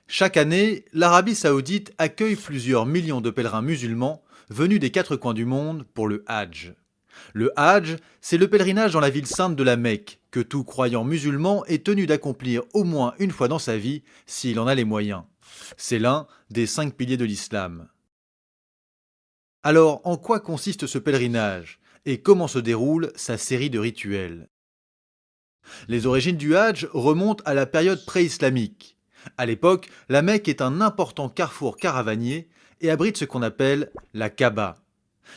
Chaque année, l'Arabie saoudite accueille plusieurs millions de pèlerins musulmans venus des quatre coins du monde pour le Hajj. Le Hajj, c'est le pèlerinage dans la ville sainte de la Mecque que tout croyant musulman est tenu d'accomplir au moins une fois dans sa vie s'il en a les moyens. C'est l'un des 5 piliers de l'islam. Alors, en quoi consiste ce pèlerinage et comment se déroule sa série de rituels? Les origines du Hajj remontent à la période pré-islamique. À l'époque, la Mecque est un important carrefour caravanier et abrite ce qu'on appelle la Kaaba.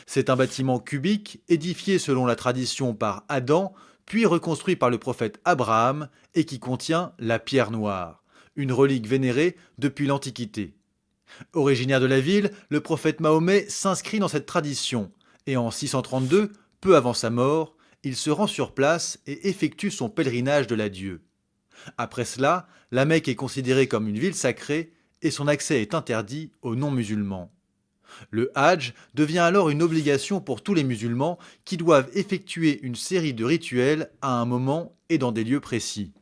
C'est un bâtiment cubique édifié selon la tradition par Adam, puis reconstruit par le prophète Abraham et qui contient la pierre noire, une relique vénérée depuis l'Antiquité. Originaire de la ville, le prophète Mahomet s'inscrit dans cette tradition et en 632, peu avant sa mort, il se rend sur place et effectue son pèlerinage de l'adieu. Après cela, la Mecque est considérée comme une ville sacrée et son accès est interdit aux non-musulmans. Le Hajj devient alors une obligation pour tous les musulmans qui doivent effectuer une série de rituels à un moment et dans des lieux précis.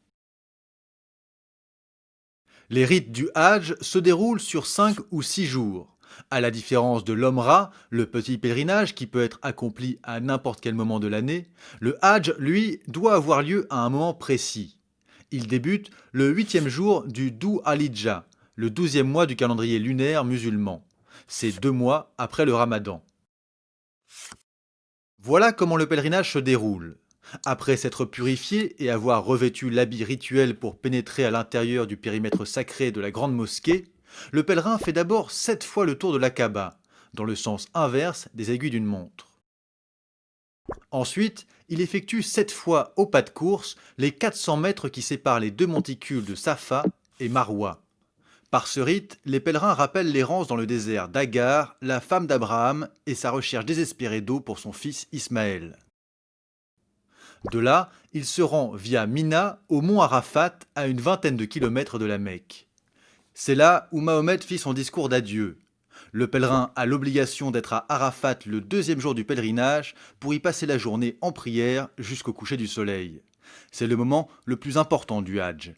Les rites du Hajj se déroulent sur 5 ou 6 jours. À la différence de l'Omra, le petit pèlerinage qui peut être accompli à n'importe quel moment de l'année, le Hajj, lui, doit avoir lieu à un moment précis. Il débute le 8e jour du Dhu al-Hijjah, le 12e mois du calendrier lunaire musulman. C'est 2 mois après le Ramadan. Voilà comment le pèlerinage se déroule. Après s'être purifié et avoir revêtu l'habit rituel pour pénétrer à l'intérieur du périmètre sacré de la grande mosquée, le pèlerin fait d'abord 7 fois le tour de la Kaaba, dans le sens inverse des aiguilles d'une montre. Ensuite, il effectue 7 fois au pas de course les 400 mètres qui séparent les deux monticules de Safa et Marwa. Par ce rite, les pèlerins rappellent l'errance dans le désert d'Agar, la femme d'Abraham, et sa recherche désespérée d'eau pour son fils Ismaël. De là, il se rend via Mina au mont Arafat, à une vingtaine de kilomètres de la Mecque. C'est là où Mahomet fit son discours d'adieu. Le pèlerin a l'obligation d'être à Arafat le 2e jour du pèlerinage pour y passer la journée en prière jusqu'au coucher du soleil. C'est le moment le plus important du Hajj.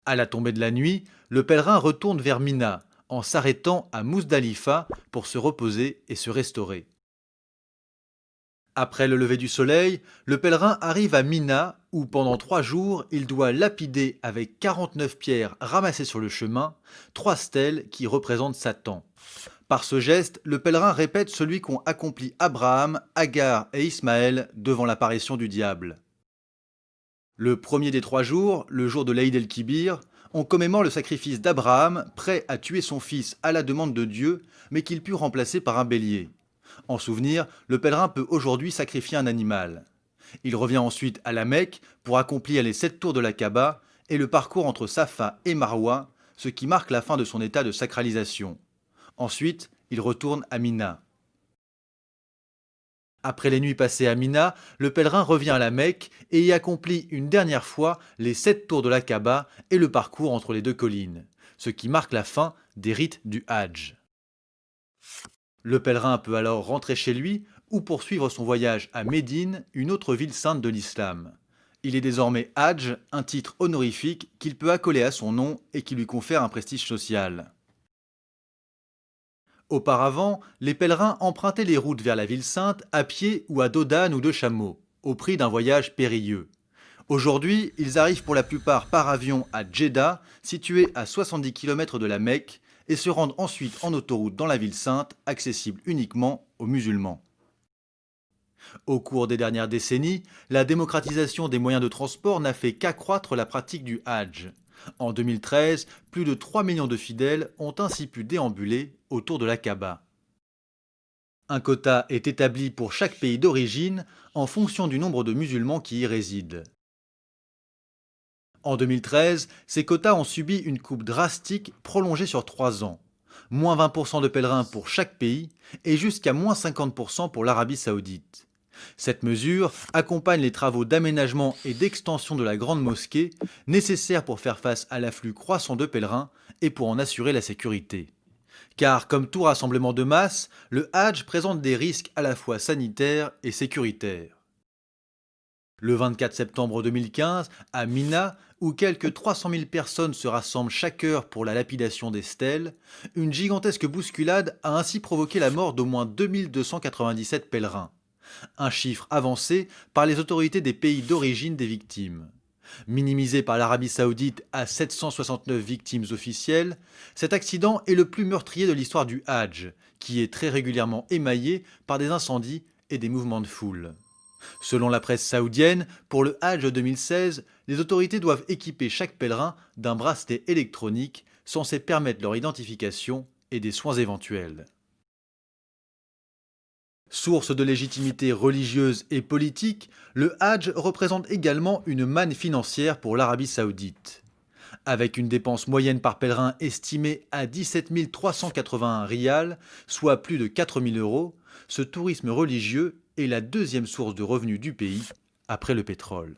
À la tombée de la nuit, le pèlerin retourne vers Mina en s'arrêtant à Mousdalifa pour se reposer et se restaurer. Après le lever du soleil, le pèlerin arrive à Mina où pendant 3 jours il doit lapider avec 49 pierres ramassées sur le chemin 3 stèles qui représentent Satan. Par ce geste, le pèlerin répète celui qu'ont accompli Abraham, Agar et Ismaël devant l'apparition du diable. Le premier des 3 jours, le jour de l'Aïd el-Kibir, on commémore le sacrifice d'Abraham, prêt à tuer son fils à la demande de Dieu, mais qu'il put remplacer par un bélier. En souvenir, le pèlerin peut aujourd'hui sacrifier un animal. Il revient ensuite à la Mecque pour accomplir les 7 tours de la Kaaba et le parcours entre Safa et Marwa, ce qui marque la fin de son état de sacralisation. Ensuite, il retourne à Mina. Après les nuits passées à Mina, le pèlerin revient à la Mecque et y accomplit une dernière fois les 7 tours de la Kaaba et le parcours entre les deux collines, ce qui marque la fin des rites du Hajj. Le pèlerin peut alors rentrer chez lui ou poursuivre son voyage à Médine, une autre ville sainte de l'islam. Il est désormais Hajj, un titre honorifique qu'il peut accoler à son nom et qui lui confère un prestige social. Auparavant, les pèlerins empruntaient les routes vers la ville sainte à pied ou à dos d'âne ou de chameau, au prix d'un voyage périlleux. Aujourd'hui, ils arrivent pour la plupart par avion à Djeddah, situé à 70 km de la Mecque, et se rendent ensuite en autoroute dans la ville sainte, accessible uniquement aux musulmans. Au cours des dernières décennies, la démocratisation des moyens de transport n'a fait qu'accroître la pratique du Hajj. En 2013, plus de 3 millions de fidèles ont ainsi pu déambuler autour de la Kaaba. Un quota est établi pour chaque pays d'origine en fonction du nombre de musulmans qui y résident. En 2013, ces quotas ont subi une coupe drastique prolongée sur 3 ans. Moins 20% de pèlerins pour chaque pays et jusqu'à moins 50% pour l'Arabie saoudite. Cette mesure accompagne les travaux d'aménagement et d'extension de la grande mosquée nécessaires pour faire face à l'afflux croissant de pèlerins et pour en assurer la sécurité. Car comme tout rassemblement de masse, le Hajj présente des risques à la fois sanitaires et sécuritaires. Le 24 septembre 2015, à Mina, où quelques 300 000 personnes se rassemblent chaque heure pour la lapidation des stèles, une gigantesque bousculade a ainsi provoqué la mort d'au moins 2297 pèlerins, un chiffre avancé par les autorités des pays d'origine des victimes. Minimisé par l'Arabie Saoudite à 769 victimes officielles, cet accident est le plus meurtrier de l'histoire du Hadj, qui est très régulièrement émaillé par des incendies et des mouvements de foule. Selon la presse saoudienne, pour le Hadj 2016, les autorités doivent équiper chaque pèlerin d'un bracelet électronique censé permettre leur identification et des soins éventuels. Source de légitimité religieuse et politique, le Hadj représente également une manne financière pour l'Arabie Saoudite. Avec une dépense moyenne par pèlerin estimée à 17 381 rials, soit plus de 4 000 euros, ce tourisme religieux est la deuxième source de revenus du pays, après le pétrole.